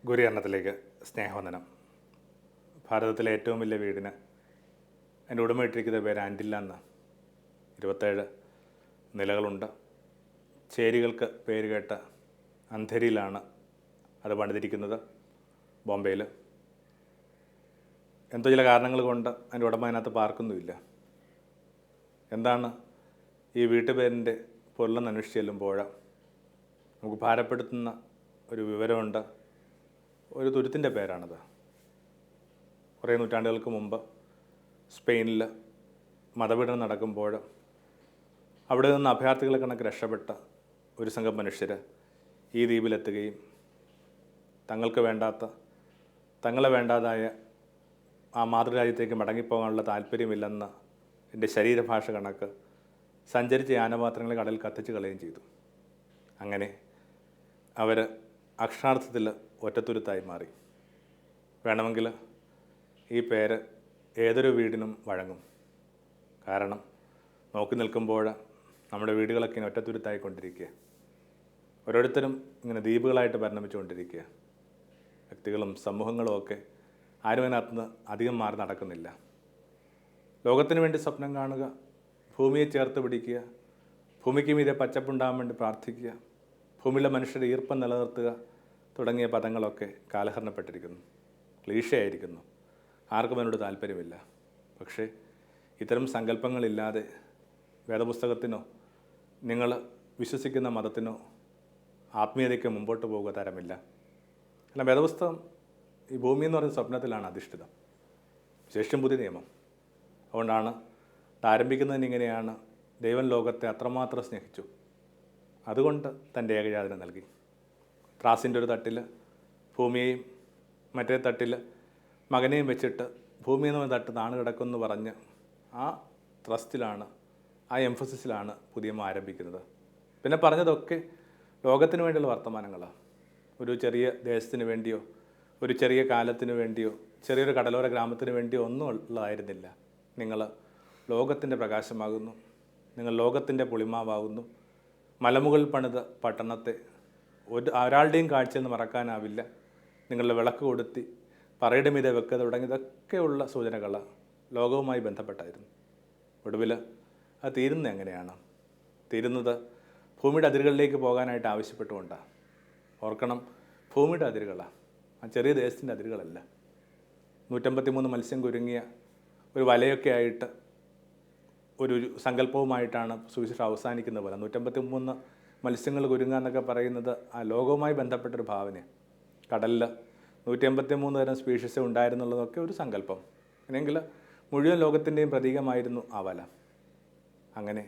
ഗുരുകരണത്തിലേക്ക് സ്നേഹവന്ദനം. ഭാരതത്തിലെ ഏറ്റവും വലിയ വീടിന് എൻ്റെ ഉടമയിട്ടിരിക്കുന്ന പേര് ആൻറ്റില്ല എന്ന 27 നിലകളുണ്ട്. ചേരികൾക്ക് പേര് കേട്ട അന്ധേരിയിലാണ് അത് പണിതിരിക്കുന്നത്, ബോംബെയിൽ. എന്തോ ചില കാരണങ്ങൾ കൊണ്ട് എൻ്റെ ഉടമ അതിനകത്ത് പാർക്കൊന്നുമില്ല. എന്താണ് ഈ വീട്ടുപേരിൻ്റെ പൊരുളെന്ന് അന്വേഷിച്ച് ചെല്ലുമ്പോൾ നമുക്ക് ഭാരപ്പെടുത്തുന്ന ഒരു വിവരമുണ്ട്. ഒരു തുരുത്തിൻ്റെ പേരാണത്. കുറേ നൂറ്റാണ്ടുകൾക്ക് മുമ്പ് സ്പെയിനിൽ മതപീഡനം നടക്കുമ്പോൾ അവിടെ നിന്ന് അഭയാർത്ഥികളെ കണക്ക് രക്ഷപ്പെട്ട ഒരു സംഘം മനുഷ്യർ ഈ ദ്വീപിലെത്തുകയും തങ്ങൾക്ക് വേണ്ടാത്ത, തങ്ങളെ വേണ്ടാതായ ആ മാതൃരാജ്യത്തേക്ക് മടങ്ങിപ്പോകാനുള്ള താല്പര്യമില്ലെന്ന് എൻ്റെ ശരീരഭാഷ കണക്ക് സഞ്ചരിച്ച യാനപാത്രങ്ങളെ കടലിൽ കത്തിച്ച് കളയുകയും ചെയ്തു. അങ്ങനെ അവർ അക്ഷരാർത്ഥത്തിൽ ഒറ്റത്തുരുത്തായി മാറി. വേണമെങ്കിൽ ഈ പേര് ഏതൊരു വീടിനും വഴങ്ങും. കാരണം നോക്കി നിൽക്കുമ്പോൾ നമ്മുടെ വീടുകളൊക്കെ ഇങ്ങനെ ഒറ്റത്തുരുത്തായിക്കൊണ്ടിരിക്കുക. ഓരോരുത്തരും ഇങ്ങനെ ദ്വീപുകളായിട്ട് പരിണമിച്ചുകൊണ്ടിരിക്കുക. വ്യക്തികളും സമൂഹങ്ങളും ഒക്കെ ആരും അതിനകത്തുനിന്ന് അധികം മാറി നടക്കുന്നില്ല. ലോകത്തിന് വേണ്ടി സ്വപ്നം കാണുക, ഭൂമിയെ ചേർത്ത് പിടിക്കുക, ഭൂമിക്ക് മീതെ പച്ചപ്പുണ്ടാകാൻ വേണ്ടി പ്രാർത്ഥിക്കുക, ഭൂമിയിലെ മനുഷ്യരുടെ ഈർപ്പം നിലനിർത്തുക തുടങ്ങിയ പദങ്ങളൊക്കെ കാലഹരണപ്പെട്ടിരിക്കുന്നു, ക്ലീശയായിരിക്കുന്നു. ആർക്കും അതിനോട് താല്പര്യമില്ല. പക്ഷേ ഇത്തരം സങ്കല്പങ്ങളില്ലാതെ വേദപുസ്തകത്തിനോ നിങ്ങൾ വിശ്വസിക്കുന്ന മതത്തിനോ ആത്മീയതയ്ക്ക് മുമ്പോട്ട് പോകുക തരമില്ല. അല്ല, വേദപുസ്തകം ഈ ഭൂമി എന്ന് പറയുന്ന സ്വപ്നത്തിലാണ് അധിഷ്ഠിതം, വിശേഷം പുതിയ നിയമം. അതുകൊണ്ടാണ് ആരംഭിക്കുന്നതിന് ഇങ്ങനെയാണ്: ദൈവം ലോകത്തെ അത്രമാത്രം സ്നേഹിച്ചു, അതുകൊണ്ട് തൻ്റെ ഏകജാതനെ നൽകി. ത്രാസിൻ്റെ ഒരു തട്ടിൽ ഭൂമിയെയും മറ്റേ തട്ടിൽ മകനെയും വെച്ചിട്ട് ഭൂമി എന്ന് പറഞ്ഞ തട്ട് താണു കിടക്കുമെന്ന് പറഞ്ഞ് ആ ത്രസ്റ്റിലാണ്, ആ എംഫസിസിലാണ് പുതിയ ആരംഭിക്കുന്നത്. പിന്നെ പറഞ്ഞതൊക്കെ ലോകത്തിന് വേണ്ടിയുള്ള വർത്തമാനങ്ങളാണ്. ഒരു ചെറിയ ദേശത്തിന് വേണ്ടിയോ ഒരു ചെറിയ കാലത്തിന് വേണ്ടിയോ ചെറിയൊരു കടലോര ഗ്രാമത്തിന് വേണ്ടിയോ ഒന്നും ഉള്ളതായിരുന്നില്ല. നിങ്ങൾ ലോകത്തിൻ്റെ പ്രകാശമാകുന്നു, നിങ്ങൾ ലോകത്തിൻ്റെ പൊളിമാവാകുന്നു. മലമുകൾ പണിത പട്ടണത്തെ ഒരാളുടെയും കാഴ്ചയെന്ന് മറക്കാനാവില്ല. നിങ്ങളുടെ വിളക്ക് കൊടുത്തി പറയുടെ മീതെ വെക്കുക തുടങ്ങിയതൊക്കെയുള്ള സൂചനകൾ ലോകവുമായി ബന്ധപ്പെട്ടായിരുന്നു. ഒടുവിൽ അത് തീരുന്നത് എങ്ങനെയാണ്? തീരുന്നത് ഭൂമിയുടെ അതിരുകളിലേക്ക് പോകാനായിട്ട് ആവശ്യപ്പെട്ടുകൊണ്ടാണ്. ഓർക്കണം, ഭൂമിയുടെ അതിരുകളാണ്, ആ ചെറിയ ദേശത്തിൻ്റെ അതിരുകളല്ല. 153 മത്സ്യം കുരുങ്ങിയ ഒരു വലയൊക്കെ ആയിട്ട് ഒരു സങ്കല്പവുമായിട്ടാണ് സുവിശേഷം അവസാനിക്കുന്ന പോലെ. 153 മത്സ്യങ്ങൾ കുരുങ്ങുക എന്നൊക്കെ പറയുന്നത് ആ ലോകവുമായി ബന്ധപ്പെട്ടൊരു ഭാവന. കടലിൽ 153 തരം സ്പീഷീസ് ഉണ്ടായിരുന്നുള്ളതൊക്കെ ഒരു സങ്കല്പം. അങ്ങനെയെങ്കിൽ മുഴുവൻ ലോകത്തിൻ്റെയും പ്രതീകമായിരുന്നു ആ വല. അങ്ങനെ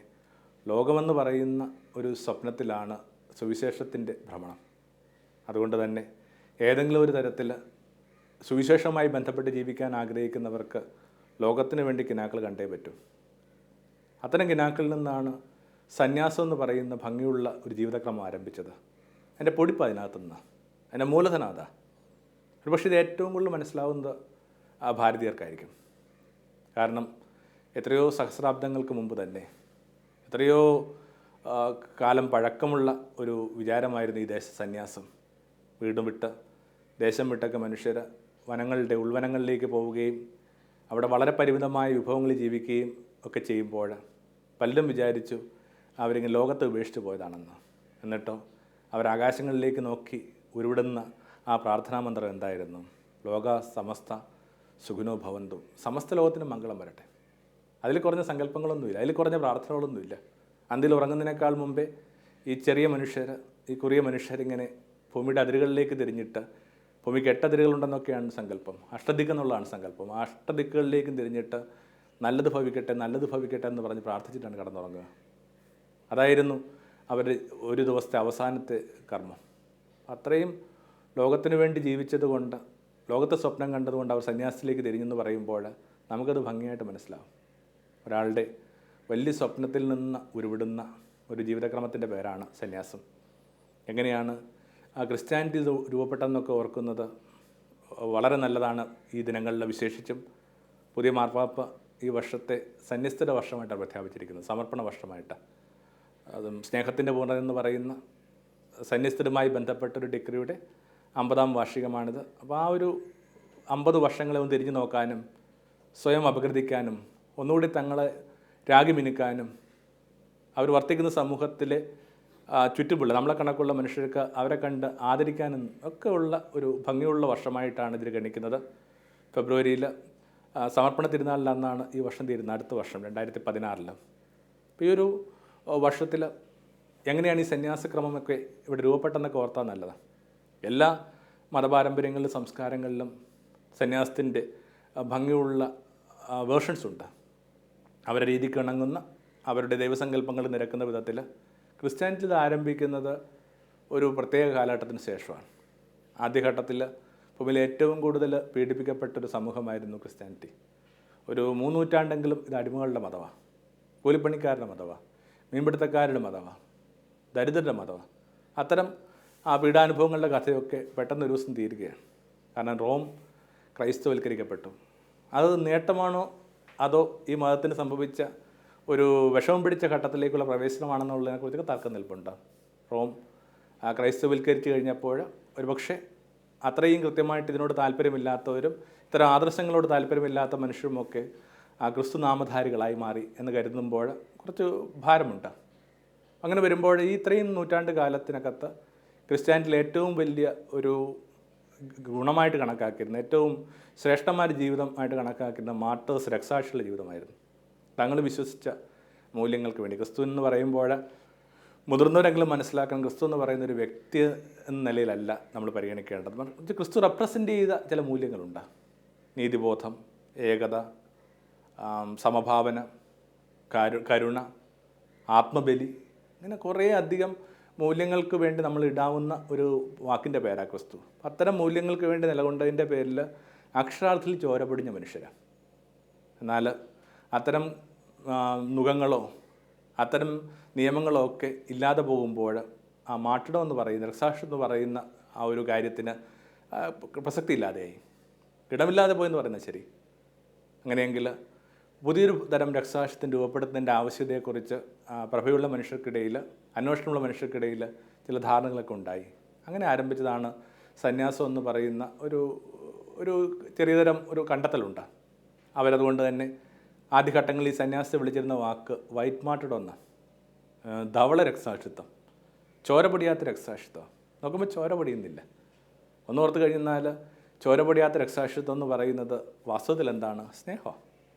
ലോകമെന്ന് പറയുന്ന ഒരു സ്വപ്നത്തിലാണ് സുവിശേഷത്തിൻ്റെ ഭ്രമണം. അതുകൊണ്ട് തന്നെ ഏതെങ്കിലും ഒരു തരത്തിൽ സുവിശേഷവുമായി ബന്ധപ്പെട്ട് ജീവിക്കാൻ ആഗ്രഹിക്കുന്നവർക്ക് ലോകത്തിന് വേണ്ടി കിനാക്കൾ കണ്ടേ പറ്റും. അത്തരം കിനാക്കളിൽ നിന്നാണ് സന്യാസം എന്ന് പറയുന്ന ഭംഗിയുള്ള ഒരു ജീവിതക്രമം ആരംഭിച്ചത്. എൻ്റെ പൊടിപ്പ് അതിനകത്തു നിന്നാണ്, എൻ്റെ മൂലധനം അതാ. ഒരു പക്ഷേ ഇത് ഏറ്റവും കൂടുതൽ മനസ്സിലാവുന്നത് ആ ഭാരതീയർക്കായിരിക്കും. കാരണം എത്രയോ സഹസ്രാബ്ദങ്ങൾക്ക് മുമ്പ് തന്നെ, എത്രയോ കാലം പഴക്കമുള്ള ഒരു വിചാരമായിരുന്നു ഈ ദേശ സന്യാസം. വീടും വിട്ട് ദേശം വിട്ടൊക്കെ മനുഷ്യർ വനങ്ങളുടെ ഉൾവനങ്ങളിലേക്ക് പോവുകയും അവിടെ വളരെ പരിമിതമായ വിഭവങ്ങളിൽ ജീവിക്കുകയും ഒക്കെ ചെയ്യുമ്പോൾ പലരും വിചാരിച്ചു അവരിങ്ങനെ ലോകത്തെ ഉപേക്ഷിച്ച് പോയതാണെന്ന്. എന്നിട്ടോ അവരാകാശങ്ങളിലേക്ക് നോക്കി ഉരുവിടുന്ന ആ പ്രാർത്ഥനാ മന്ത്രം എന്തായിരുന്നു? ലോക സമസ്ത സുഖിനോ ഭവന്തു, സമസ്ത ലോകത്തിന് മംഗളം വരട്ടെ. അതിൽ കുറഞ്ഞ സങ്കല്പങ്ങളൊന്നുമില്ല, അതിൽ കുറഞ്ഞ പ്രാർത്ഥനകളൊന്നുമില്ല. അന്തിൽ ഉറങ്ങുന്നതിനേക്കാൾ മുമ്പേ ഈ ചെറിയ മനുഷ്യർ, ഈ കുറിയ മനുഷ്യരിങ്ങനെ ഭൂമിയുടെ അതിരുകളിലേക്ക് തിരിഞ്ഞിട്ട്, ഭൂമിക്ക് 8 അതിരുകളുണ്ടെന്നൊക്കെയാണ് സങ്കല്പം, അഷ്ടദിക്കെന്നുള്ളതാണ് സങ്കല്പം. ആ അഷ്ടദിക്കുകളിലേക്കും തിരിഞ്ഞിട്ട് നല്ലത് ഭവിക്കട്ടെ നല്ലത് ഭവിക്കട്ടെ എന്ന് പറഞ്ഞ് പ്രാർത്ഥിച്ചിട്ടാണ് കിടന്നുറങ്ങുക. അതായിരുന്നു അവർ ഒരു ദിവസത്തെ അവസാനത്തെ കർമ്മം. അത്രയും ലോകത്തിന് വേണ്ടി ജീവിച്ചത് കൊണ്ട്, ലോകത്തെ സ്വപ്നം കണ്ടതുകൊണ്ട് അവർ സന്യാസത്തിലേക്ക് തിരിഞ്ഞെന്ന് പറയുമ്പോൾ നമുക്കത് ഭംഗിയായിട്ട് മനസ്സിലാവും. ഒരാളുടെ വലിയ സ്വപ്നത്തിൽ നിന്ന് ഉരുവിടുന്ന ഒരു ജീവിതക്രമത്തിൻ്റെ പേരാണ് സന്യാസം. എങ്ങനെയാണ് ആ ക്രിസ്ത്യാനിറ്റി രൂപപ്പെട്ടതെന്നൊക്കെ ഓർക്കുന്നത് വളരെ നല്ലതാണ്. ഈ ദിനങ്ങളിൽ വിശേഷിച്ചും പുതിയ മാർപ്പാപ്പ ഈ വർഷത്തെ സന്യസ്തരുടെ വർഷമായിട്ടാണ് പ്രഖ്യാപിച്ചിരിക്കുന്നത്, സമർപ്പണ വർഷമായിട്ട്. അതും സ്നേഹത്തിൻ്റെ പൂർണ്ണത എന്ന് പറയുന്ന സന്യസ്തരുമായി ബന്ധപ്പെട്ടൊരു ഡിഗ്രിയുടെ 50-ാം വാർഷികമാണിത്. അപ്പോൾ ആ ഒരു 50 വർഷങ്ങളെ ഒന്ന് തിരിഞ്ഞു നോക്കാനും സ്വയം അപഗ്രഥിക്കാനും ഒന്നുകൂടി തങ്ങളെ രാഗി മിനുക്കാനും അവർ വർത്തിക്കുന്ന സമൂഹത്തിലെ ചുറ്റുമുള്ള നമ്മളെ കണക്കുള്ള മനുഷ്യർക്ക് അവരെ കണ്ട് ആദരിക്കാനും ഒക്കെ ഉള്ള ഒരു ഭംഗിയുള്ള വർഷമായിട്ടാണ് ഇതിൽ ഗണിക്കുന്നത്. ഫെബ്രുവരിയിൽ സമർപ്പണ തിരുനാളിൽ അന്നാണ് ഈ വർഷം തീരുന്നത്, അടുത്ത വർഷം 2016. അപ്പോൾ ഈ ഒരു വർഷത്തിൽ എങ്ങനെയാണ് ഈ സന്യാസക്രമമൊക്കെ ഇവിടെ രൂപപ്പെട്ടെന്നൊക്കെ ഓർത്താൽ നല്ലതാണ്. എല്ലാ മതപാരമ്പര്യങ്ങളിലും സംസ്കാരങ്ങളിലും സന്യാസത്തിൻ്റെ ഭംഗിയുള്ള വേർഷൻസ് ഉണ്ട്. അവരുടെ രീതിക്ക് ഇണങ്ങുന്ന അവരുടെ ദൈവസങ്കല്പങ്ങൾ നിരക്കുന്ന വിധത്തിൽ ക്രിസ്ത്യാനിറ്റി ഇത് ആരംഭിക്കുന്നത് ഒരു പ്രത്യേക കാലഘട്ടത്തിന് ശേഷമാണ്. ആദ്യഘട്ടത്തിൽ ഭൂമിയിൽ ഏറ്റവും കൂടുതൽ പീഡിപ്പിക്കപ്പെട്ടൊരു സമൂഹമായിരുന്നു ക്രിസ്ത്യാനിറ്റി. ഒരു 3 നൂറ്റാണ്ടെങ്കിലും ഇത് അടിമകളുടെ മതമാണ്, കൂലിപ്പണിക്കാരുടെ മതമാണ്, മീൻപിടുത്തക്കാരുടെ മതമാണ്, ദരിദ്രരുടെ മതമാണ്. അത്തരം ആ പീഡാനുഭവങ്ങളുടെ കഥയൊക്കെ പെട്ടെന്ന് ഒരു ദിവസം തീരുകയാണ്. കാരണം റോം ക്രൈസ്തവൽക്കരിക്കപ്പെട്ടു. അത് നേട്ടമാണോ അതോ ഈ മതത്തിന് സംഭവിച്ച ഒരു വിഷമം പിടിച്ച ഘട്ടത്തിലേക്കുള്ള പ്രവേശനമാണെന്നുള്ളതിനെക്കുറിച്ചൊക്കെ തർക്കം നിൽപ്പുണ്ട്. റോം ക്രൈസ്തവൽക്കരിച്ച് കഴിഞ്ഞപ്പോൾ ഒരുപക്ഷെ അത്രയും കൃത്യമായിട്ട് ഇതിനോട് താല്പര്യമില്ലാത്തവരും ഇത്തരം ആദർശങ്ങളോട് താല്പര്യമില്ലാത്ത മനുഷ്യരുമൊക്കെ ക്രിസ്തു നാമധാരികളായി മാറി എന്ന് കരുതുമ്പോൾ കുറച്ച് ഭാരമുണ്ട്. അങ്ങനെ വരുമ്പോൾ ഈ ഇത്രയും നൂറ്റാണ്ട് കാലത്തിനകത്ത് ക്രിസ്ത്യാനിറ്റിയിൽ ഏറ്റവും വലിയ ഒരു ഗുണമായിട്ട് കണക്കാക്കിയിരുന്ന, ഏറ്റവും ശ്രേഷ്ഠമായ ജീവിതമായിട്ട് കണക്കാക്കിയിരുന്ന മാർട്ടേഴ്സ്, രക്തസാക്ഷികളുടെ ജീവിതമായിരുന്നു. തങ്ങൾ വിശ്വസിച്ച മൂല്യങ്ങൾക്ക് വേണ്ടി. ക്രിസ്തു എന്ന് പറയുമ്പോൾ മുതിർന്നവരെങ്കിലും മനസ്സിലാക്കാൻ, ക്രിസ്തു എന്ന് പറയുന്ന ഒരു വ്യക്തി എന്ന നിലയിലല്ല നമ്മൾ പരിഗണിക്കേണ്ടത്. ക്രിസ്തു റെപ്രസെൻ്റ് ചെയ്ത ചില മൂല്യങ്ങളുണ്ട്. നീതിബോധം, ഏകത, സമഭാവന, കരുണ, ആത്മബലി, ഇങ്ങനെ കുറേ അധികം മൂല്യങ്ങൾക്ക് വേണ്ടി നമ്മൾ ഇടാവുന്ന ഒരു വാക്കിൻ്റെ പേരാണ് ക്രിസ്തു. അത്തരം മൂല്യങ്ങൾക്ക് വേണ്ടി നിലകൊണ്ടതിൻ്റെ പേരിൽ അക്ഷരാർത്ഥത്തിൽ ചോര പൊടിഞ്ഞ മനുഷ്യരാണ്. എന്നാൽ അത്തരം നുഖങ്ങളോ അത്തരം നിയമങ്ങളോ ഒക്കെ ഇല്ലാതെ പോകുമ്പോൾ ആ മാട്ടിടം എന്ന് പറയുന്ന, രക്തസാക്ഷി എന്ന് പറയുന്ന ആ ഒരു കാര്യത്തിന് പ്രസക്തി ഇല്ലാതെയായി, ഇടമില്ലാതെ പോയെന്ന് പറയുന്നത് ശരി. അങ്ങനെയെങ്കിൽ പുതിയൊരു തരം രക്തസാക്ഷിത്വം രൂപപ്പെടുത്തുന്നതിൻ്റെ ആവശ്യകതയെക്കുറിച്ച് പ്രഭയുള്ള മനുഷ്യർക്കിടയിൽ, അന്വേഷണമുള്ള മനുഷ്യർക്കിടയിൽ ചില ധാരണകളൊക്കെ ഉണ്ടായി. അങ്ങനെ ആരംഭിച്ചതാണ് സന്യാസം എന്ന് പറയുന്ന ഒരു ചെറിയതരം ഒരു കണ്ടെത്തലുണ്ട്. അവരതുകൊണ്ട് തന്നെ ആദ്യഘട്ടങ്ങളിൽ ഈ സന്യാസത്തെ വിളിച്ചിരുന്ന വാക്ക് വൈറ്റ് മാർട്ടിടം എന്നാണ്. ധവള രക്തസാക്ഷിത്വം, ചോര പൊടിയാത്ത രക്തസാക്ഷിത്വം. നോക്കുമ്പോൾ ചോര പൊടിയുന്നില്ല. ഒന്നോർത്ത് കഴിഞ്ഞാൽ ചോര പൊടിയാത്ത രക്തസാക്ഷിത്വം എന്ന് പറയുന്നത് വാസ്തവത്തിൽ എന്താണ്? സ്നേഹം.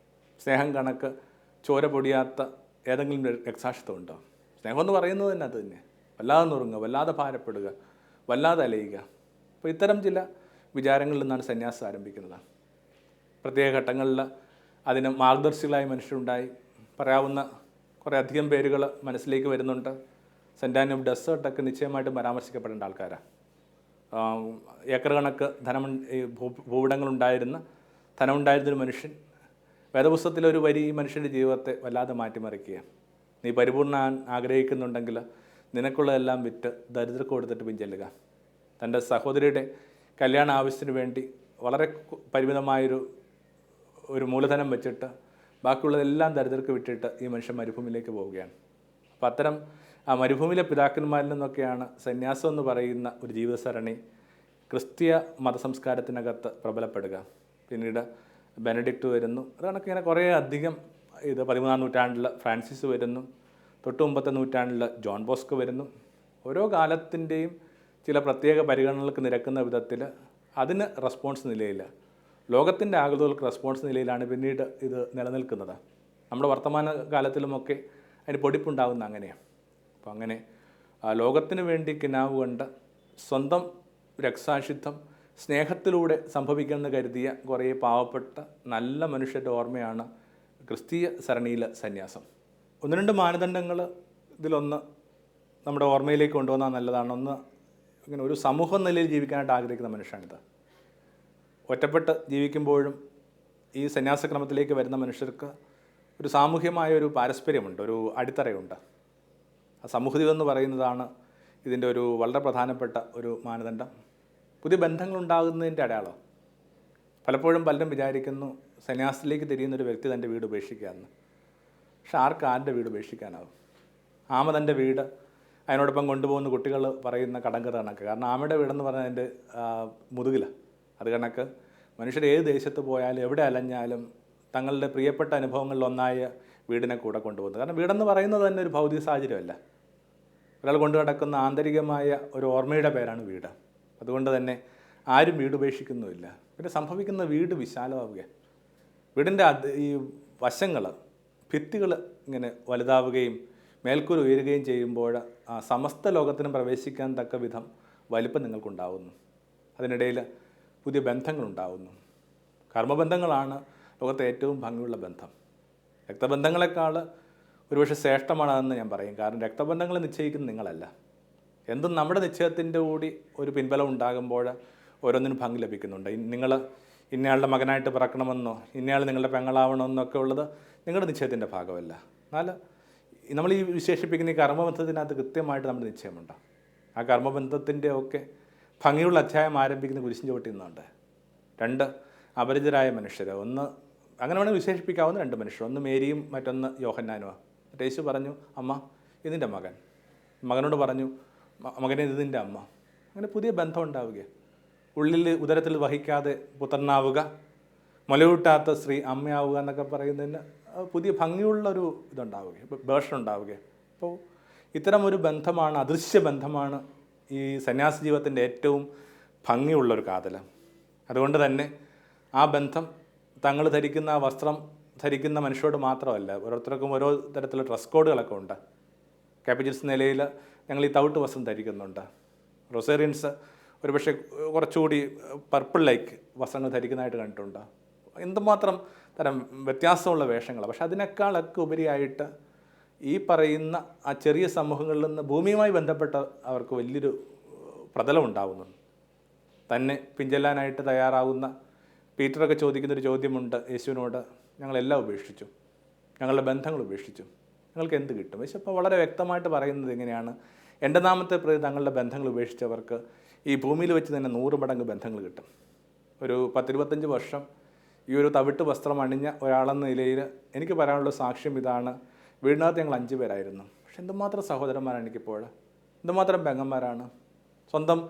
സ്നേഹം കണക്ക് ചോര പൊടിയാത്ത ഏതെങ്കിലും രക്തസാക്ഷിത്വം ഉണ്ടോ? സ്നേഹം എന്ന് പറയുന്നത് തന്നെ അത് തന്നെ. വല്ലാതെ നുറുങ്ങുക, വല്ലാതെ ഭാരപ്പെടുക, വല്ലാതെ അലയുക. അപ്പോൾ ഇത്തരം ചില വിചാരങ്ങളിൽ നിന്നാണ് സന്യാസം ആരംഭിക്കുന്നത്. പ്രത്യേക ഘട്ടങ്ങളിൽ അതിന് മാർഗദർശികളായ മനുഷ്യരുണ്ടായി. പറയാവുന്ന കുറേ അധികം പേരുകൾ മനസ്സിലേക്ക് വരുന്നുണ്ട്. സെൻറ് ആനി ഓഫ് ഡെസേർട്ടൊക്കെ നിശ്ചയമായിട്ടും പരാമർശിക്കപ്പെടേണ്ട ആൾക്കാരാണ്. ഏക്കർ കണക്ക് ഭൂവിടങ്ങളുണ്ടായിരുന്ന ധനമുണ്ടായിരുന്നൊരു മനുഷ്യൻ, വേദപുസ്തകത്തിലൊരു വരി ഈ മനുഷ്യൻ്റെ ജീവിതത്തെ വല്ലാതെ മാറ്റിമറിക്കുക. നീ പരിപൂർണ്ണ ആഗ്രഹിക്കുന്നുണ്ടെങ്കിൽ നിനക്കുള്ളതെല്ലാം വിറ്റ് ദരിദ്രർക്ക് കൊടുത്തിട്ട് പിഞ്ചെല്ലുക. തൻ്റെ സഹോദരിയുടെ കല്യാണ ആവശ്യത്തിന് വേണ്ടി വളരെ പരിമിതമായൊരു മൂലധനം വെച്ചിട്ട് ബാക്കിയുള്ളതെല്ലാം ദരിദ്രർക്ക് വിട്ടിട്ട് ഈ മനുഷ്യൻ മരുഭൂമിയിലേക്ക് പോവുകയാണ്. അപ്പോൾ അത്തരം ആ മരുഭൂമിയിലെ പിതാക്കന്മാരിൽ നിന്നൊക്കെയാണ് സന്യാസം എന്ന് പറയുന്ന ഒരു ജീവിതസരണി ക്രിസ്തീയ മതസംസ്കാരത്തിനകത്ത് പ്രബലപ്പെടുക. പിന്നീട് ബെനഡിക്റ്റ് വരുന്നു. അതാണൊക്കെ ഇങ്ങനെ കുറേ അധികം 13-ാം നൂറ്റാണ്ടിൽ ഫ്രാൻസിസ് വരുന്നു. തൊട്ട് മുമ്പത്തെ നൂറ്റാണ്ടിൽ ജോൺ ബോസ്കോ വരുന്നു. ഓരോ കാലത്തിൻ്റെയും ചില പ്രത്യേക പരിഗണനകൾക്ക് നിരക്കുന്ന വിധത്തിൽ അതിന് റെസ്പോൺസ് നിലയില്ല, ലോകത്തിൻ്റെ ആകുലതകൾക്ക് റെസ്പോൺസ് നിലയിലാണ് പിന്നീട് ഇത് നിലനിൽക്കുന്നത്. നമ്മുടെ വർത്തമാന കാലത്തിലുമൊക്കെ അതിന് പൊടിപ്പുണ്ടാകുന്ന അങ്ങനെയാണ്. അപ്പോൾ അങ്ങനെ ലോകത്തിന് വേണ്ടി കിനാവ് കണ്ട് സ്വന്തം രക്തസാക്ഷിത്വം സ്നേഹത്തിലൂടെ സംഭവിക്കുമെന്ന് കരുതിയ കുറേ പാവപ്പെട്ട നല്ല മനുഷ്യരുടെ ഓർമ്മയാണ് ക്രിസ്തീയ സരണിയിലെ സന്യാസം. 1-2 മാനദണ്ഡങ്ങൾ ഇതിലൊന്ന് നമ്മുടെ ഓർമ്മയിലേക്ക് കൊണ്ടുവന്നാൽ നല്ലതാണ്. ഒന്ന്, ഇങ്ങനെ ഒരു സമൂഹ നിലയിൽ ജീവിക്കാനായിട്ട് ആഗ്രഹിക്കുന്ന മനുഷ്യനാണിത്. ഒറ്റപ്പെട്ട് ജീവിക്കുമ്പോഴും ഈ സന്യാസക്രമത്തിലേക്ക് വരുന്ന മനുഷ്യർക്ക് ഒരു സാമൂഹ്യമായ ഒരു പാരസ്പര്യമുണ്ട്, ഒരു അടിത്തറയുണ്ട്. ആ സമൂഹജീവിതം എന്ന് പറയുന്നതാണ് ഇതിൻ്റെ ഒരു വളരെ പ്രധാനപ്പെട്ട ഒരു മാനദണ്ഡം. പുതിയ ബന്ധങ്ങളുണ്ടാകുന്നതിൻ്റെ അടയാളം. പലപ്പോഴും പലരും വിചാരിക്കുന്നു സന്യാസത്തിലേക്ക് തിരിയുന്നൊരു വ്യക്തി തൻ്റെ വീട് ഉപേക്ഷിക്കാമെന്ന്. പക്ഷെ ആർക്ക് ആരുടെ വീട് ഉപേക്ഷിക്കാനാവും? ആമ തൻ്റെ വീട് അതിനോടൊപ്പം കൊണ്ടുപോകുന്ന കുട്ടികൾ പറയുന്ന കടങ്കഥ കണക്ക്. കാരണം ആമയുടെ വീടെന്ന് പറഞ്ഞാൽ അതിൻ്റെ മുതുകിലാണ്. അത് കണക്ക് മനുഷ്യർ ഏത് ദേശത്ത് പോയാലും എവിടെ അലഞ്ഞാലും തങ്ങളുടെ പ്രിയപ്പെട്ട അനുഭവങ്ങളിലൊന്നായ വീടിനെ കൂടെ കൊണ്ടുപോകുന്നത്. കാരണം വീടെന്ന് പറയുന്നത് തന്നെ ഒരു ഭൗതിക സാഹചര്യമല്ല, ഒരാൾ കൊണ്ടു നടക്കുന്ന ആന്തരികമായ ഒരു ഓർമ്മയുടെ പേരാണ് വീട്. അതുകൊണ്ട് തന്നെ ആരും വീട് ഉപേക്ഷിക്കുന്നുമില്ല. പിന്നെ സംഭവിക്കുന്ന വീട് വിശാലമാവുക, വീടിൻ്റെ ഈ വശങ്ങൾ ഭിത്തികൾ ഇങ്ങനെ വലുതാവുകയും മേൽക്കൂര ഉയരുകയും ചെയ്യുമ്പോൾ സമസ്ത ലോകത്തിനും പ്രവേശിക്കാൻ തക്ക വിധം വലിപ്പം നിങ്ങൾക്കുണ്ടാവുന്നു. അതിനിടയിൽ പുതിയ ബന്ധങ്ങളുണ്ടാവുന്നു. കർമ്മബന്ധങ്ങളാണ് ലോകത്തെ ഏറ്റവും ഭംഗിയുള്ള ബന്ധം. രക്തബന്ധങ്ങളെക്കാൾ ഒരുപക്ഷെ ശ്രേഷ്ഠമാണെന്ന് ഞാൻ പറയും. കാരണം രക്തബന്ധങ്ങൾ നിശ്ചയിക്കുന്നത് നിങ്ങളല്ല. എന്തും നമ്മുടെ നിശ്ചയത്തിൻ്റെ കൂടി ഒരു പിൻബലം ഉണ്ടാകുമ്പോൾ ഓരോന്നിനും ഭംഗി ലഭിക്കുന്നുണ്ട്. നിങ്ങൾ ഇന്നയാളുടെ മകനായിട്ട് പിറക്കണമെന്നോ ഇന്നയാൾ നിങ്ങളുടെ പെങ്ങളാവണമെന്നൊക്കെ ഉള്ളത് നിങ്ങളുടെ നിശ്ചയത്തിൻ്റെ ഭാഗമല്ല. എന്നാൽ നമ്മൾ ഈ വിശേഷിപ്പിക്കുന്ന ഈ കർമ്മബന്ധത്തിനകത്ത് കൃത്യമായിട്ട് നമ്മുടെ നിശ്ചയമുണ്ട്. ആ കർമ്മബന്ധത്തിൻ്റെ ഒക്കെ ഭംഗിയുള്ള അധ്യായം ആരംഭിക്കുന്ന കുരിശിൻ ചവിട്ടിൽ നിന്നുണ്ട്. 2 അപരിചിതരായ മനുഷ്യർ, ഒന്ന് അങ്ങനെ വേണമെങ്കിൽ വിശേഷിപ്പിക്കാവുന്ന 2 മനുഷ്യർ, ഒന്ന് മേരിയും മറ്റൊന്ന് യോഹന്നാനുമാണ്. യേശു പറഞ്ഞു, അമ്മ ഇതിൻ്റെ മകൻ. മകനോട് പറഞ്ഞു, മകനെ ഇതിൻ്റെ അമ്മ. അങ്ങനെ പുതിയ ബന്ധം ഉണ്ടാവുക, ഉള്ളിൽ ഉദരത്തിൽ വഹിക്കാതെ പുത്രനാവുക, മുലയൂട്ടാത്ത സ്ത്രീ അമ്മയാവുക എന്നൊക്കെ പറയുന്നതിന് പുതിയ ഭംഗിയുള്ളൊരു ഇതുണ്ടാവുക, വേർഷൻ ഉണ്ടാവുക. അപ്പോൾ ഇത്തരം ഒരു ബന്ധമാണ്, അദൃശ്യ ബന്ധമാണ് ഈ സന്യാസ ജീവിതത്തിൻ്റെ ഏറ്റവും ഭംഗിയുള്ളൊരു കാതൽ. അതുകൊണ്ട് തന്നെ ആ ബന്ധം തങ്ങൾ ധരിക്കുന്ന വസ്ത്രം ധരിക്കുന്ന മനുഷ്യരോട് മാത്രമല്ല, ഓരോരുത്തർക്കും ഓരോ തരത്തിലുള്ള ഡ്രസ് കോഡുകളൊക്കെ ഉണ്ട്. കാപ്പിച്ചിൽസ് നിലയിൽ ഞങ്ങൾ ഈ തവിട്ട് വസ്ത്രം ധരിക്കുന്നുണ്ട്. റൊസേറിയൻസ് ഒരുപക്ഷെ കുറച്ചുകൂടി പർപ്പിൾ ലൈക്ക് വസ്ത്രങ്ങൾ ധരിക്കുന്നതായിട്ട് കണ്ടിട്ടുണ്ട്. എന്തുമാത്രം തരം വ്യത്യാസമുള്ള വേഷങ്ങളാണ്. പക്ഷെ അതിനേക്കാളൊക്കെ ഉപരിയായിട്ട് ഈ പറയുന്ന ആ ചെറിയ സമൂഹങ്ങളിൽ നിന്ന് ഭൂമിയുമായി ബന്ധപ്പെട്ട അവർക്ക് വലിയൊരു പ്രതലം ഉണ്ടാകുന്നുണ്ട്. തന്നെ പിഞ്ചെല്ലാനായിട്ട് തയ്യാറാവുന്ന പീറ്ററൊക്കെ ചോദിക്കുന്നൊരു ചോദ്യമുണ്ട് യേശുവിനോട്, ഞങ്ങളെല്ലാം ഉപേക്ഷിച്ചു, ഞങ്ങളുടെ ബന്ധങ്ങൾ ഉപേക്ഷിച്ചു, ഞങ്ങൾക്ക് എന്ത് കിട്ടും? യേശു അപ്പോൾ വളരെ വ്യക്തമായിട്ട് പറയുന്നത് എങ്ങനെയാണ്, എൻ്റെ നാമത്തെ പ്രതി തങ്ങളുടെ ബന്ധങ്ങൾ ഉപേക്ഷിച്ചവർക്ക് ഈ ഭൂമിയിൽ വെച്ച് തന്നെ 100 മടങ്ങ് ബന്ധങ്ങൾ കിട്ടും. ഒരു 10-25 വർഷം ഈ ഒരു തവിട്ട് വസ്ത്രം അണിഞ്ഞ ഒരാളെന്ന നിലയിൽ എനിക്ക് പറയാനുള്ള സാക്ഷ്യം ഇതാണ്. വീടിനകത്ത് ഞങ്ങൾ 5 പേരായിരുന്നു. പക്ഷെ എന്തുമാത്രം സഹോദരന്മാരാണ് എനിക്കിപ്പോൾ, എന്തുമാത്രം പെങ്ങന്മാരാണ്. സ്വന്തം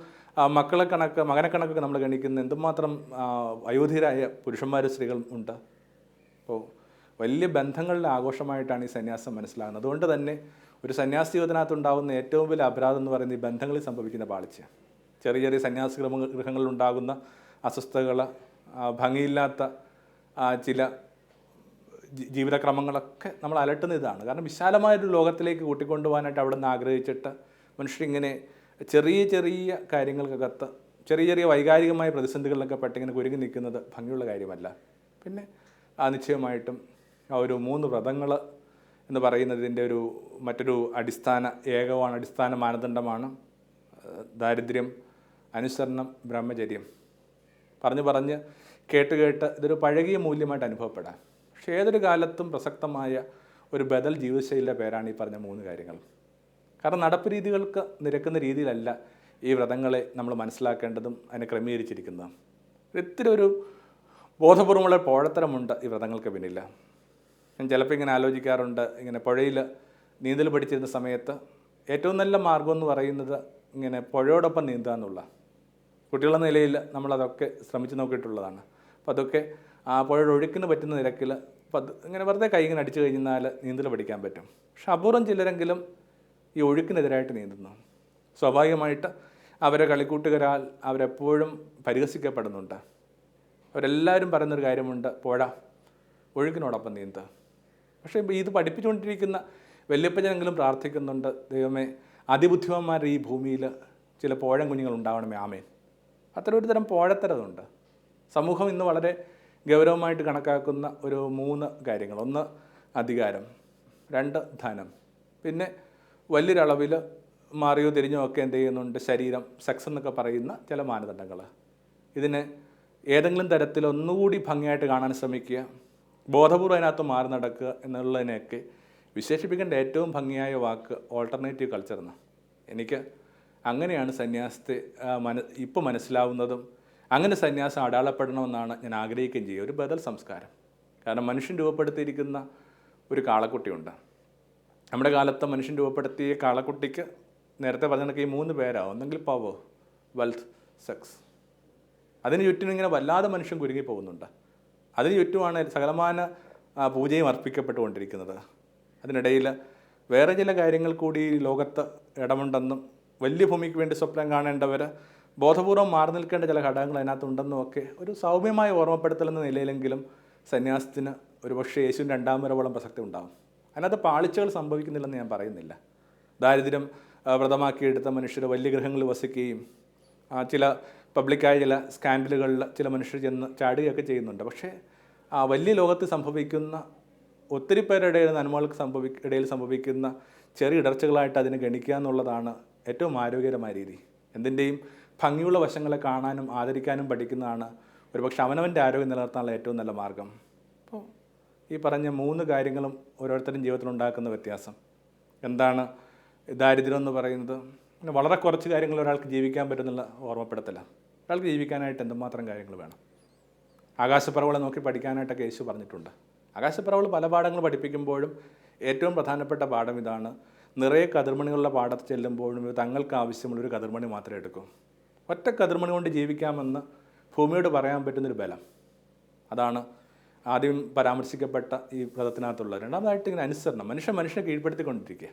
മക്കളെ മകനെ കണക്കൊക്കെ നമ്മൾ ഗണിക്കുന്ന എന്തുമാത്രം അയോധ്യരായ പുരുഷന്മാരും സ്ത്രീകളും ഉണ്ട്. അപ്പോൾ വലിയ ബന്ധങ്ങളുടെ ആഘോഷമായിട്ടാണ് ഈ സന്യാസം മനസ്സിലാകുന്നത്. അതുകൊണ്ട് തന്നെ ഒരു സന്യാസ ജീവിതത്തിനകത്തുണ്ടാകുന്ന ഏറ്റവും വലിയ അപരാധം എന്ന് പറയുന്നത് ഈ ബന്ധങ്ങളിൽ സംഭവിക്കുന്ന പാളിച്ച. ചെറിയ ചെറിയ സന്യാസ ഗൃഹങ്ങളിലുണ്ടാകുന്ന അസ്വസ്ഥതകൾ, ഭംഗിയില്ലാത്ത ചില ജീവിതക്രമങ്ങളൊക്കെ നമ്മൾ അലട്ടുന്ന ഇതാണ്. കാരണം വിശാലമായൊരു ലോകത്തിലേക്ക് കൂട്ടിക്കൊണ്ടുപോകാനായിട്ട് അവിടെ നിന്ന് ആഗ്രഹിച്ചിട്ട് മനുഷ്യരിങ്ങനെ ചെറിയ ചെറിയ കാര്യങ്ങൾക്കകത്ത് ചെറിയ ചെറിയ വൈകാരികമായ പ്രതിസന്ധികളിലൊക്കെ പെട്ടിങ്ങനെ കുരുങ്ങി നിൽക്കുന്നത് ഭംഗിയുള്ള കാര്യമല്ല. പിന്നെ നിശ്ചയമായിട്ടും ആ ഒരു 3 വ്രതങ്ങൾ എന്ന് പറയുന്നതിൻ്റെ മറ്റൊരു അടിസ്ഥാന മാനദണ്ഡമാണ് ദാരിദ്ര്യം, അനുസരണം, ബ്രഹ്മചര്യം. പറഞ്ഞ് കേട്ട് ഇതൊരു പഴകിയ മൂല്യമായിട്ട് അനുഭവപ്പെടാം. പക്ഷേ ഏതൊരു കാലത്തും പ്രസക്തമായ ഒരു ബദൽ ജീവിതശൈലിയുടെ പേരാണ് ഈ പറഞ്ഞ 3 കാര്യങ്ങൾ. കാരണം നടപ്പ് രീതികൾക്ക് നിരക്കുന്ന രീതിയിലല്ല ഈ വ്രതങ്ങളെ നമ്മൾ മനസ്സിലാക്കേണ്ടതും അതിനെ ക്രമീകരിച്ചിരിക്കുന്നതും. ഇത്തിരി ഒരു ബോധപൂർവമുള്ള പോഴത്തരമുണ്ട് ഈ വ്രതങ്ങൾക്ക് പിന്നില്ല. ഞാൻ ചിലപ്പോൾ ഇങ്ങനെ ആലോചിക്കാറുണ്ട്, ഇങ്ങനെ പുഴയിൽ നീന്തൽ പഠിച്ചിരുന്ന സമയത്ത് ഏറ്റവും നല്ല മാർഗം എന്ന് പറയുന്നത് ഇങ്ങനെ പുഴയോടൊപ്പം നീന്തുക എന്നുള്ള. കുട്ടികളുടെ നിലയിൽ നമ്മളതൊക്കെ ശ്രമിച്ച് നോക്കിയിട്ടുള്ളതാണ്. അപ്പോൾ അതൊക്കെ ആ പുഴയുടെ ഒഴുക്കിന് പറ്റുന്ന നിരക്കിൽ ഇങ്ങനെ വെറുതെ കൈ ഇങ്ങനെ അടിച്ചു കഴിഞ്ഞാൽ നീന്തൽ പഠിക്കാൻ പറ്റും. പക്ഷെ അപൂർവം ചിലരെങ്കിലും ഈ ഒഴുക്കിനെതിരായിട്ട് നീന്തുന്നു. സ്വാഭാവികമായിട്ട് അവരെ കളിക്കൂട്ടുകാരാൽ അവരെപ്പോഴും പരിഹസിക്കപ്പെടുന്നുണ്ട്. അവരെല്ലാവരും പറയുന്നൊരു കാര്യമുണ്ട്, പുഴ ഒഴുക്കിനോടൊപ്പം നീന്തുക. പക്ഷേ ഇത് പഠിപ്പിച്ചുകൊണ്ടിരിക്കുന്ന വല്യപ്പച്ചനെങ്കിലും പ്രാർത്ഥിക്കുന്നുണ്ട്, ദൈവമേ അതിബുദ്ധിമാന്മാരുടെ ഈ ഭൂമിയിൽ ചില പോഴം കുഞ്ഞുങ്ങൾ ഉണ്ടാവണമേ, ആമേൻ. അത്തരം ഒരു തരം പോഴത്തരതുണ്ട്. സമൂഹം ഇന്ന് വളരെ ഗൗരവമായിട്ട് കണക്കാക്കുന്ന ഒരു 3 കാര്യങ്ങൾ. 1 അധികാരം, 2 ധനം, പിന്നെ വലിയൊരളവിൽ മാറിയോ തിരിഞ്ഞോ ഒക്കെ എന്ത് ചെയ്യുന്നുണ്ട് ശരീരം, സെക്സ് എന്നൊക്കെ പറയുന്ന ചില മാനദണ്ഡങ്ങൾ. ഇതിനെ ഏതെങ്കിലും തരത്തിൽ ഒന്നുകൂടി ഭംഗിയായിട്ട് കാണാൻ ശ്രമിക്കുക, ബോധപൂർവ്വം അതിനകത്ത് മാറി നടക്കുക എന്നുള്ളതിനെയൊക്കെ വിശേഷിപ്പിക്കേണ്ട ഏറ്റവും ഭംഗിയായ വാക്ക് ഓൾട്ടർനേറ്റീവ് കൾച്ചർ എന്ന്. എനിക്ക് അങ്ങനെയാണ് സന്യാസത്തെ ഇപ്പോൾ മനസ്സിലാവുന്നതും അങ്ങനെ സന്യാസം അടയാളപ്പെടണമെന്നാണ് ഞാൻ ആഗ്രഹിക്കുകയും ചെയ്യുക. ഒരു ബദൽ സംസ്കാരം. കാരണം മനുഷ്യൻ രൂപപ്പെടുത്തിയിരിക്കുന്ന ഒരു കാളക്കുട്ടിയുണ്ട്. നമ്മുടെ കാലത്ത് മനുഷ്യൻ രൂപപ്പെടുത്തിയ കാളക്കുട്ടിക്ക് നേരത്തെ പറഞ്ഞ കണക്ക് ഈ 3 പേരാവും. ഒന്നെങ്കിൽ പവർ, വെൽത്ത്, സെക്സ്. അതിന് ചുറ്റും ഇങ്ങനെ വല്ലാതെ മനുഷ്യൻ കുരുങ്ങി പോകുന്നുണ്ട്. അതിന് ചുറ്റുമാണ് സകലമാന പൂജയും അർപ്പിക്കപ്പെട്ടുകൊണ്ടിരിക്കുന്നത്. അതിനിടയിൽ വേറെ ചില കാര്യങ്ങൾ കൂടി ലോകത്ത് ഇടമുണ്ടെന്നും വലിയ ഭൂമിക്ക് വേണ്ടി സ്വപ്നം കാണേണ്ടവർ ബോധപൂർവം മാറി നിൽക്കേണ്ട ചില ഘടകങ്ങൾ അതിനകത്തുണ്ടെന്നും ഒക്കെ ഒരു സൗമ്യമായ ഓർമ്മപ്പെടുത്തലെന്ന നിലയിലെങ്കിലും സന്യാസത്തിന് ഒരുപക്ഷെ യേശുവിൻ്റെ 2ാം വരവോളം പ്രസക്തി ഉണ്ടാകും. അതിനകത്ത് പാളിച്ചകൾ സംഭവിക്കുന്നില്ലെന്ന് ഞാൻ പറയുന്നില്ല. ദാരിദ്ര്യം വ്രതമാക്കിയെടുത്ത മനുഷ്യർ വലിയ ഗൃഹങ്ങളിൽ വസിക്കുകയും ചില പബ്ലിക്കായ ചില സ്കാൻഡലുകളിൽ ചില മനുഷ്യർ ചെന്ന് ചാടുകയൊക്കെ ചെയ്യുന്നുണ്ട്. പക്ഷേ വലിയ ലോകത്ത് സംഭവിക്കുന്ന ഒത്തിരി പേരുടെ നന്മകൾക്ക് ഇടയിൽ സംഭവിക്കുന്ന ചെറിയ ഇടർച്ചകളായിട്ട് അതിനെ ഗണിക്കുക എന്നുള്ളതാണ് ഏറ്റവും ആരോഗ്യകരമായ രീതി. എന്തിൻ്റെയും ഭംഗിയുള്ള വശങ്ങളെ കാണാനും ആദരിക്കാനും പഠിക്കുന്നതാണ് ഒരുപക്ഷെ അവനവൻ്റെ ആരോഗ്യം നിലനിർത്താനുള്ള ഏറ്റവും നല്ല മാർഗം. അപ്പോൾ ഈ പറഞ്ഞ 3 കാര്യങ്ങളും ഓരോരുത്തരും ജീവിതത്തിൽ ഉണ്ടാക്കുന്ന വ്യത്യാസം എന്താണ്? ദാരിദ്ര്യം എന്ന് പറയുന്നത് വളരെ കുറച്ച് കാര്യങ്ങൾ ഒരാൾക്ക് ജീവിക്കാൻ പറ്റുന്നുള്ള ഓർമ്മപ്പെടുത്തല. ഒരാൾക്ക് ജീവിക്കാനായിട്ട് എന്തുമാത്രം കാര്യങ്ങൾ വേണം. ആകാശപ്പറവളെ നോക്കി പഠിക്കാനായിട്ടൊക്കെ യേശു പറഞ്ഞിട്ടുണ്ട്. ആകാശപ്പറവൾ പല പാഠങ്ങൾ പഠിപ്പിക്കുമ്പോഴും ഏറ്റവും പ്രധാനപ്പെട്ട പാഠം ഇതാണ്: നിറയെ കതിർമണികളുടെ പാടത്ത് ചെല്ലുമ്പോഴും തങ്ങൾക്ക് ആവശ്യമുള്ളൊരു കതിർമണി മാത്രമേ എടുക്കൂ. ഒറ്റ കതിർമണി കൊണ്ട് ജീവിക്കാമെന്ന് ഭൂമിയോട് പറയാൻ പറ്റുന്നൊരു ബലം. അതാണ് ആദ്യം പരാമർശിക്കപ്പെട്ട ഈ വ്രതത്തിനകത്തുള്ളത്. രണ്ടാമതായിട്ട് ഇങ്ങനെ അനുസരണം. മനുഷ്യനെ കീഴ്പ്പെടുത്തിക്കൊണ്ടിരിക്കുക.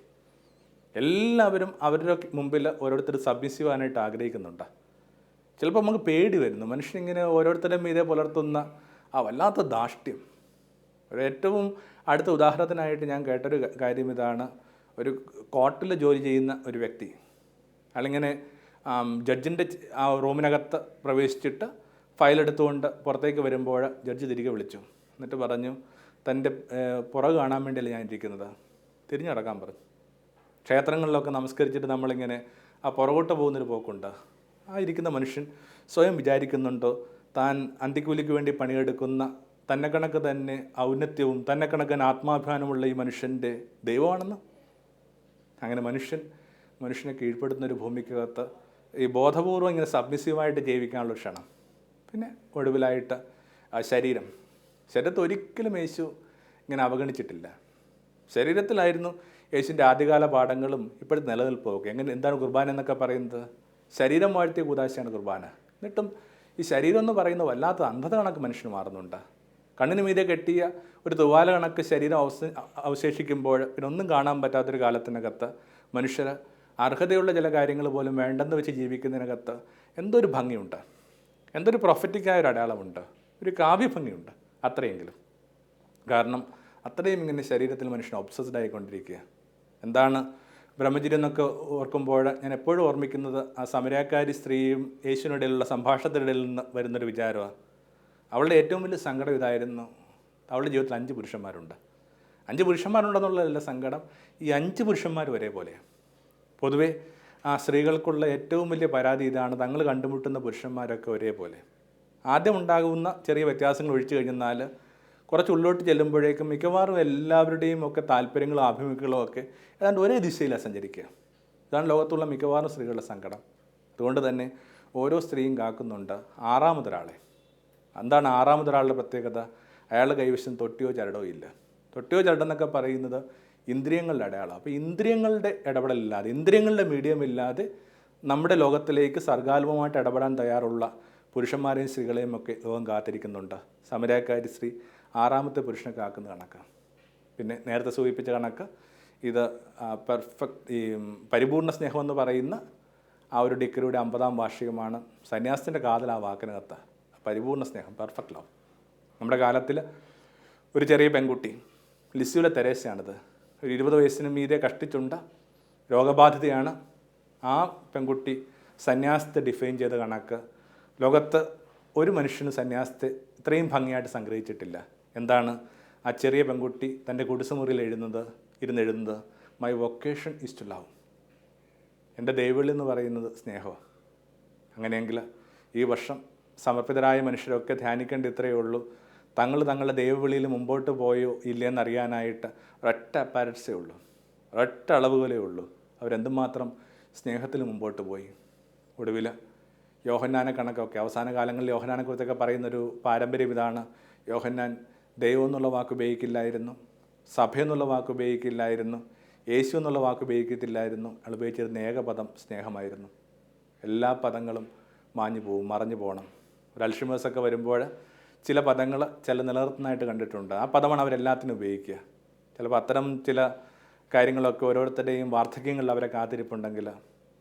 എല്ലാവരും അവരുടെ മുമ്പിൽ ഓരോരുത്തർ സബ്മിസീവാനായിട്ട് ആഗ്രഹിക്കുന്നുണ്ട്. ചിലപ്പോൾ നമുക്ക് പേടി വരുന്നു. മനുഷ്യനിങ്ങനെ ഓരോരുത്തരുടെ മീതെ പുലർത്തുന്ന വല്ലാത്ത ധാർഷ്ട്യം. ഏറ്റവും അടുത്ത ഉദാഹരണത്തിനായിട്ട് ഞാൻ കേട്ടൊരു കാര്യം ഇതാണ്. ഒരു കോർട്ടിൽ ജോലി ചെയ്യുന്ന ഒരു വ്യക്തി അയാളിങ്ങനെ ജഡ്ജിൻ്റെ റൂമിനകത്ത് പ്രവേശിച്ചിട്ട് ഫയലെടുത്തുകൊണ്ട് പുറത്തേക്ക് വരുമ്പോൾ ജഡ്ജി തിരികെ വിളിച്ചു. എന്നിട്ട് പറഞ്ഞു, തൻ്റെ പുറകെ കാണാൻ വേണ്ടിയല്ല ഞാൻ ഇരിക്കുന്നത്, തിരിഞ്ഞടക്കാൻ പറഞ്ഞു. ക്ഷേത്രങ്ങളിലൊക്കെ നമസ്കരിച്ചിട്ട് നമ്മളിങ്ങനെ പുറകോട്ട് പോകുന്നൊരു പോക്കുണ്ട്. ഇരിക്കുന്ന മനുഷ്യൻ സ്വയം വിചാരിക്കുന്നുണ്ടോ താൻ അന്തിക്കൂലിക്ക് വേണ്ടി പണിയെടുക്കുന്ന തന്നെ കണക്ക് തന്നെ ഔന്നത്യവും തന്നെ കണക്കിന് ആത്മാഭിമാനമുള്ള ഈ മനുഷ്യൻ്റെ ദൈവമാണെന്ന്? അങ്ങനെ മനുഷ്യനെ കീഴ്പ്പെടുത്തുന്നൊരു ഭൂമിക്കകത്ത് ഈ ബോധപൂർവം ഇങ്ങനെ സബ്മിസീവായിട്ട് ജീവിക്കാനുള്ള ക്ഷണം. പിന്നെ ഒടുവിലായിട്ട് ശരീരത്തെ ഒരിക്കലും യേശു ഇങ്ങനെ അവഗണിച്ചിട്ടില്ല. ശരീരത്തിലായിരുന്നു യേശുവിൻ്റെ ആദ്യകാല പാഠങ്ങളും ഇപ്പോഴത്തെ നിലനിൽപ്പൊക്കെ. എന്താണ് കുർബാന എന്നൊക്കെ പറയുന്നത്? ശരീരം വാഴ്ത്തിയ കൂദാശയാണ് കുർബാന. എന്നിട്ടും ഈ ശരീരം എന്ന് പറയുന്ന വല്ലാത്ത അന്ധത കണക്ക് മനുഷ്യന് മാറുന്നുണ്ട്. കണ്ണിന് മീതെ കെട്ടിയ ഒരു തൂവാല കണക്ക് ശരീരം അവശേഷിക്കുമ്പോൾ പിന്നെ ഒന്നും കാണാൻ പറ്റാത്തൊരു കാലത്തിനകത്ത് മനുഷ്യർ അർഹതയുള്ള ചില കാര്യങ്ങൾ പോലും വേണ്ടെന്ന് വെച്ച് ജീവിക്കുന്നതിനകത്ത് എന്തൊരു ഭംഗിയുണ്ട്, എന്തൊരു പ്രൊഫറ്റിക്കായ ഒരു അടയാളമുണ്ട്, ഒരു കാവ്യഭംഗിയുണ്ട് അത്രയെങ്കിലും. കാരണം അത്രയും ഇങ്ങനെ ശരീരത്തിൽ മനുഷ്യൻ ഒബ്സസ്ഡ് ആയിക്കൊണ്ടിരിക്കുക. എന്താണ് ബ്രഹ്മചര്യം എന്നൊക്കെ ഓർക്കുമ്പോൾ ഞാൻ എപ്പോഴും ഓർമ്മിക്കുന്നത് ആ സമരക്കാരി സ്ത്രീയും യേശുവിനിടയിലുള്ള സംഭാഷണത്തിനിടയിൽ നിന്ന് വരുന്നൊരു വിചാരമാണ്. അവളുടെ ഏറ്റവും വലിയ സങ്കടം ഇതായിരുന്നു. അവളുടെ ജീവിതത്തിൽ 5 പുരുഷന്മാരുണ്ട്. 5 പുരുഷന്മാരുണ്ടെന്നുള്ളതല്ല സങ്കടം, ഈ 5 പുരുഷന്മാർ ഒരേപോലെയാണ്. പൊതുവേ സ്ത്രീകൾക്കുള്ള ഏറ്റവും വലിയ പരാതി ഇതാണ്, തങ്ങൾ കണ്ടുമുട്ടുന്ന പുരുഷന്മാരൊക്കെ ഒരേപോലെ. ആദ്യം ഉണ്ടാകുന്ന ചെറിയ വ്യത്യാസങ്ങൾ ഒഴിച്ചു കഴിഞ്ഞാൽ കുറച്ച് ഉള്ളോട്ട് ചെല്ലുമ്പോഴേക്കും മിക്കവാറും എല്ലാവരുടെയും ഒക്കെ താല്പര്യങ്ങളും ആഭിമുഖ്യങ്ങളും ഒക്കെ ഏതാണ്ട് ഒരേ ദിശയിലാണ് സഞ്ചരിക്കുക. ഇതാണ് ലോകത്തുള്ള മിക്കവാറും സ്ത്രീകളുടെ സങ്കടം. അതുകൊണ്ട് തന്നെ ഓരോ സ്ത്രീയും കാക്കുന്നുണ്ട് 6ാമതൊരാളെ. എന്താണ് 6ാമതൊരാളുടെ പ്രത്യേകത? അയാളുടെ കൈവശം തൊട്ടിയോ ചരടോ ഇല്ല. തൊട്ടിയോ ചരടെന്നൊക്കെ പറയുന്നത് ഇന്ദ്രിയങ്ങളുടെ അടയാളം. അപ്പോൾ ഇന്ദ്രിയങ്ങളുടെ ഇടപെടലില്ലാതെ, ഇന്ദ്രിയങ്ങളുടെ മീഡിയം ഇല്ലാതെ നമ്മുടെ ലോകത്തിലേക്ക് സർഗാത്മകമായിട്ട് ഇടപെടാൻ തയ്യാറുള്ള പുരുഷന്മാരെയും സ്ത്രീകളെയും ഒക്കെ ലോകം കാത്തിരിക്കുന്നുണ്ട്. സമരക്കാരി സ്ത്രീ 6ാമത്തെ പുരുഷനെ കാക്കുന്ന കണക്ക്. പിന്നെ നേരത്തെ സൂചിപ്പിച്ച കണക്ക് ഇത് ഈ പരിപൂർണ സ്നേഹം എന്ന് പറയുന്ന ആ ഒരു ഡിഗ്രിയുടെ 50ാം വാർഷികമാണ്. സന്യാസത്തിൻ്റെ കാതൽ ആ വാക്കിനകത്ത് പരിപൂർണ സ്നേഹം, പെർഫെക്റ്റ് ലവ്. നമ്മുടെ കാലത്തിൽ ഒരു ചെറിയ പെൺകുട്ടി, ലിസ്യൂലെ തെരേസയാണിത്, ഒരു 20 വയസ്സിന് മീതെ കഷ്ടിച്ചുണ്ട്, രോഗബാധിതയാണ്. ആ പെൺകുട്ടി സന്യാസത്തെ ഡിഫൈൻ ചെയ്ത കണക്ക് ലോകത്ത് ഒരു മനുഷ്യന് സന്യാസത്തെ ഇത്രയും ഭംഗിയായിട്ട് സംഗ്രഹിച്ചിട്ടില്ല. എന്താണ് ആ ചെറിയ പെൺകുട്ടി തൻ്റെ കുടിസുമുറിയിൽ ഇരുന്നെഴുതുന്നത്? My vocation is to love. എൻ്റെ ദൈവവിളി എന്ന് പറയുന്നത് സ്നേഹമാണ്. അങ്ങനെയെങ്കിൽ ഈ വർഷം സമർപ്പിതരായ മനുഷ്യരൊക്കെ ധ്യാനിക്കേണ്ട ഇത്രയേ ഉള്ളൂ. തങ്ങളുടെ ദൈവവിളിയിൽ മുമ്പോട്ട് പോയോ ഇല്ലയെന്നറിയാനായിട്ട് ഒരൊറ്റ അപ്പാരറ്റ്സേ ഉള്ളൂ, ഒരൊറ്റ അളവുകളേ ഉള്ളൂ. അവരെന്തുമാത്രം സ്നേഹത്തിൽ മുമ്പോട്ട് പോയി. ഒടുവിൽ യോഹന്നാനെ കണക്കൊക്കെ അവസാന കാലങ്ങളിൽ യോഹന്നാനെക്കുറിച്ചൊക്കെ പറയുന്നൊരു പാരമ്പര്യം ഇതാണ്. യോഹന്നാൻ ദൈവം എന്നുള്ള വാക്ക് ഉപയോഗിക്കില്ലായിരുന്നു, സഭ എന്നുള്ള വാക്ക് ഉപയോഗിക്കില്ലായിരുന്നു, യേശു എന്നുള്ള വാക്ക് ഉപയോഗിക്കത്തില്ലായിരുന്നു. അയാൾ ഉപയോഗിച്ചിരുന്ന ഏകപദം സ്നേഹമായിരുന്നു. എല്ലാ പദങ്ങളും മാഞ്ഞു പോകും, മറഞ്ഞു പോകണം. ഒരു അൽഷിമേഴ്സൊക്കെ വരുമ്പോൾ ചില പദങ്ങൾ ചില നിലനിർത്തുന്നതായിട്ട് കണ്ടിട്ടുണ്ട്. ആ പദമാണ് അവരെല്ലാത്തിനും ഉപയോഗിക്കുക. ചിലപ്പോൾ അത്തരം ചില കാര്യങ്ങളൊക്കെ ഓരോരുത്തരുടെയും വാർദ്ധക്യങ്ങളിൽ അവരെ കാത്തിരിപ്പുണ്ടെങ്കിൽ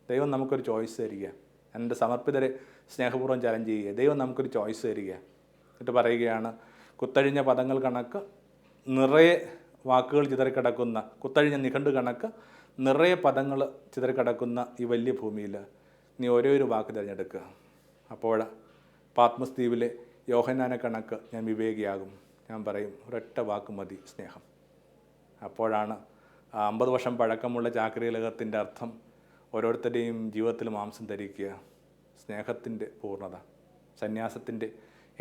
ദൈവം നമുക്കൊരു ചോയ്സ് തരിക. എൻ്റെ സമർപ്പിതരെ സ്നേഹപൂർവ്വം ചലഞ്ച് ചെയ്യുക. ദൈവം നമുക്കൊരു ചോയ്സ് തരിക. എന്നിട്ട് പറയുകയാണ്, കുത്തഴിഞ്ഞ പദങ്ങൾ കണക്ക് നിറയെ വാക്കുകൾ ചിതറിക്കിടക്കുന്ന, കുത്തഴിഞ്ഞ നിഘണ്ടു കണക്ക് നിറയെ പദങ്ങൾ ചിതറിക്കിടക്കുന്ന ഈ വലിയ ഭൂമിയിൽ നീ ഒരേ ഒരു വാക്ക് തിരഞ്ഞെടുക്കുക. അപ്പോൾ പാത്മസ് ദ്വീപിലെ യോഹന്നാനെ കണക്ക് ഞാൻ വിവേകിയാകും. ഞാൻ പറയും, ഒരൊറ്റ വാക്ക് മതി, സ്നേഹം. അപ്പോഴാണ് 50 വർഷം പഴക്കമുള്ള ചാക്രികലകത്തിൻ്റെ അർത്ഥം ഓരോരുത്തരുടെയും ജീവിതത്തിൽ മാംസം ധരിക്കുക. സ്നേഹത്തിൻ്റെ പൂർണ്ണത, സന്യാസത്തിൻ്റെ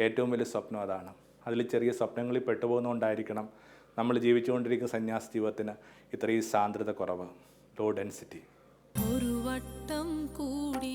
ഏറ്റവും വലിയ സ്വപ്നം അതാണ്. അതിൽ ചെറിയ സ്വപ്നങ്ങളിൽ പെട്ടുപോകുന്നതുകൊണ്ടായിരിക്കണം നമ്മൾ ജീവിച്ചുകൊണ്ടിരിക്കുന്ന സന്യാസ ജീവിതത്തിന് ഇത്രയും സാന്ദ്രത കുറവ്, ലോ ഡെൻസിറ്റി. ഒരു വട്ടം കൂടി